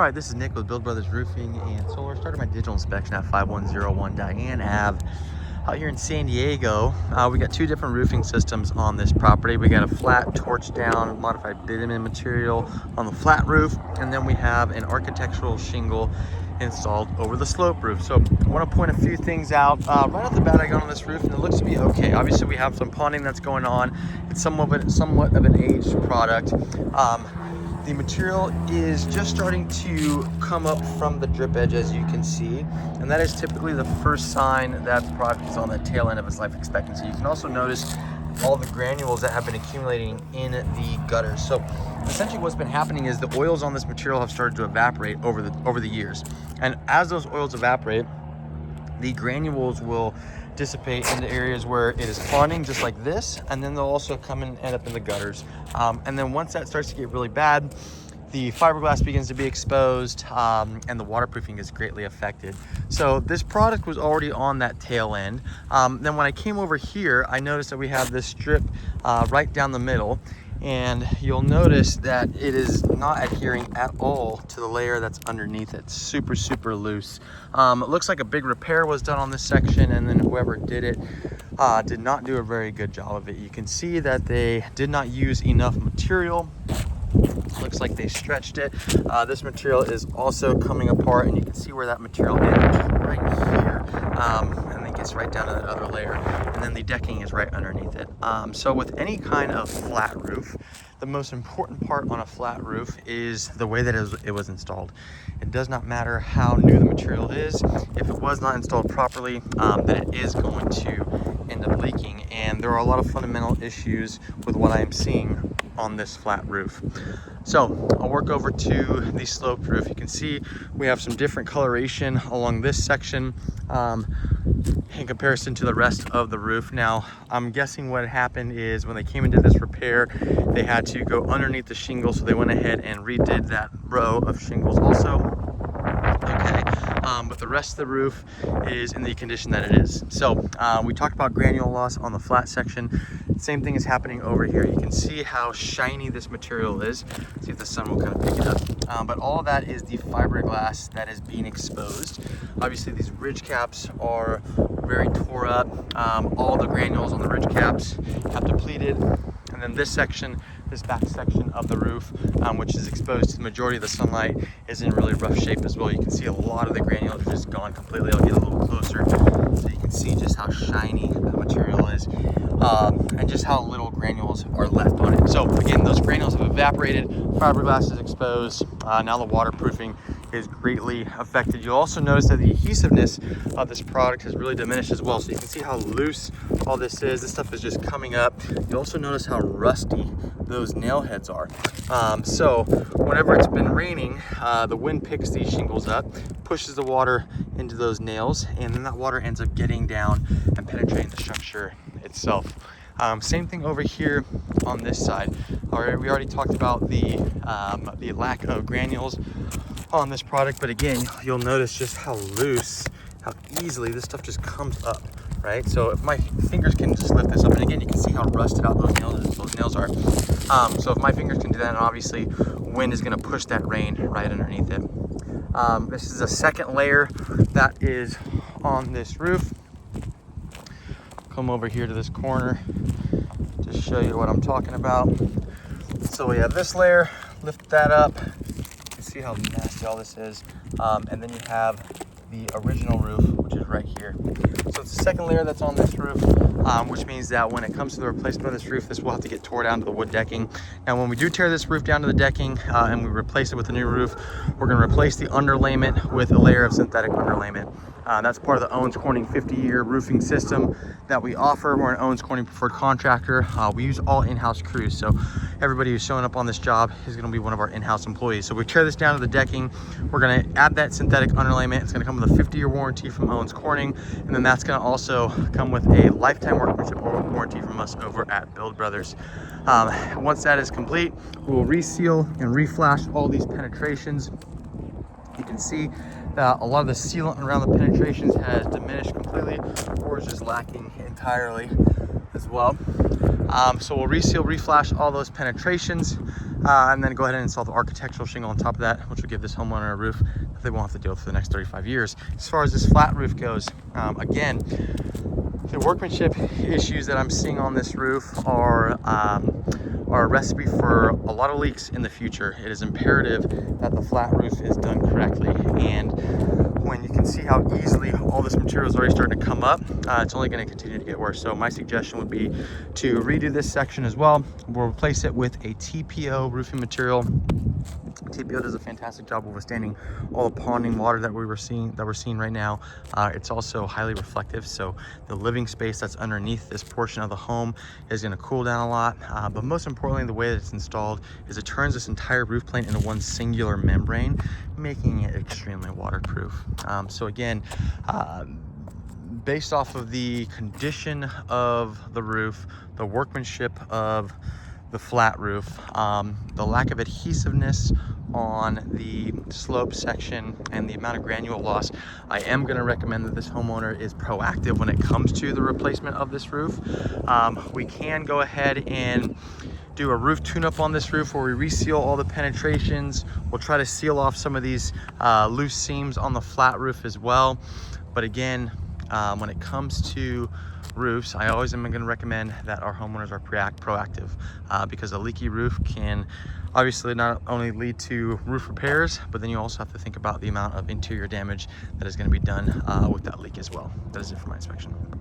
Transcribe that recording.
All right, this is Nick with Build Brothers Roofing and Solar. Started my digital inspection at 5101 Diane Ave out here in San Diego. We got two different roofing systems on this property. We got a flat torch down modified bitumen material on the flat roof, and then we have an architectural shingle installed over the slope roof. So I want to point a few things out. Right off the bat, I got on this roof and it looks to be okay. Obviously we have some ponding that's going on. It's somewhat of an aged product. The material is just starting to come up from the drip edge, as you can see, and that is typically the first sign that the product is on the tail end of its life expectancy. You can also notice all the granules that have been accumulating in the gutters. So essentially what's been happening is the oils on this material have started to evaporate over the years, and as those oils evaporate, the granules will dissipate into areas where it is ponding, just like this, and then they'll also come and end up in the gutters. And then once that starts to get really bad, the fiberglass begins to be exposed, and the waterproofing is greatly affected. So this product was already on that tail end. Then when I came over here, I noticed that we have this strip right down the middle, and you'll notice that it is not adhering at all to the layer that's underneath it. Super loose. It looks like a big repair was done on this section, and then whoever did it did not do a very good job of it. You can see that they did not use enough material. Looks like they stretched it. This material is also coming apart, and you can see where that material ends right here, and then gets right down to that other layer, and then the decking is right underneath it. So with any kind of flat roof, the most important part on a flat roof is the way that it was installed. It does not matter how new the material is. If it was not installed properly, then it is going to end up leaking, and there are a lot of fundamental issues with what I am seeing on this flat roof. So I'll work over to the sloped roof. You can see we have some different coloration along this section in comparison to the rest of the roof. Now, I'm guessing what happened is when they came and did this repair, they had to go underneath the shingles, so they went ahead and redid that row of shingles also. Okay, but the rest of the roof is in the condition that it is. So we talked about granule loss on the flat section. Same thing is happening over here. You can see how shiny this material is. See if the sun will kind of pick it up. But all of that is the fiberglass that is being exposed. Obviously these ridge caps are very tore up. All the granules on the ridge caps have depleted. And then this section, this back section of the roof, which is exposed to the majority of the sunlight, is in really rough shape as well. You can see a lot of the granules are just gone completely. I'll get a little closer so you can see just how shiny that material is, and just how little granules are left on it. So again, those granules have evaporated, fiberglass is exposed, now the waterproofing is greatly affected. You'll also notice that the adhesiveness of this product has really diminished as well. So you can see how loose all this is. This stuff is just coming up. You also notice how rusty those nail heads are. So whenever it's been raining, the wind picks these shingles up, pushes the water into those nails, and then that water ends up getting down and penetrating the structure itself. Same thing over here on this side. We already talked about the lack of granules on this product, but again, you'll notice just how loose, how easily this stuff just comes up, right? So if my fingers can just lift this up, and again, you can see how rusted out those nails are. So if my fingers can do that, and obviously wind is gonna push that rain right underneath it. This is a second layer that is on this roof. Come over here to this corner to show you what I'm talking about. So we have this layer, lift that up. You can see how nasty all this is. And then you have the original roof, which is right here. So it's the second layer that's on this roof, which means that when it comes to the replacement of this roof, this will have to get tore down to the wood decking. Now, when we do tear this roof down to the decking and we replace it with a new roof, we're gonna replace the underlayment with a layer of synthetic underlayment. That's part of the Owens Corning 50-year roofing system that we offer. We're an Owens Corning preferred contractor. We use all in-house crews, so everybody who's showing up on this job is going to be one of our in-house employees. So we tear this down to the decking. We're going to add that synthetic underlayment. It's going to come with a 50-year warranty from Owens Corning, and then that's going to also come with a lifetime workmanship warranty from us over at Build Brothers. Once that is complete, we will reseal and reflash all these penetrations. You can see that a lot of the sealant around the penetrations has diminished completely, or is just lacking entirely as well. So we'll reseal, reflash all those penetrations. and then go ahead and install the architectural shingle on top of that, which will give this homeowner a roof that they won't have to deal with for the next 35 years. As far as this flat roof goes, again, the workmanship issues that I'm seeing on this roof are a recipe for a lot of leaks in the future. It is imperative that the flat roof is done correctly, and when you can see how easily all this material is already starting to come up, it's only going to continue to get worse. So my suggestion would be to redo this section as well. We'll replace it with a TPO roofing material. TPO does a fantastic job of withstanding all the ponding water that we're seeing right now. It's also highly reflective, so the living space that's underneath this portion of the home is going to cool down a lot. But most importantly, the way that it's installed is it turns this entire roof plane into one singular membrane, making it extremely waterproof. So again, based off of the condition of the roof, the workmanship of the flat roof, the lack of adhesiveness on the slope section, and the amount of granule loss, I am going to recommend that this homeowner is proactive when it comes to the replacement of this roof. We can go ahead and do a roof tune-up on this roof where we reseal all the penetrations. We'll try to seal off some of these loose seams on the flat roof as well. But again, when it comes to roofs, I always am going to recommend that our homeowners are proactive, because a leaky roof can obviously not only lead to roof repairs, but then you also have to think about the amount of interior damage that is going to be done with that leak as well. That is it for my inspection.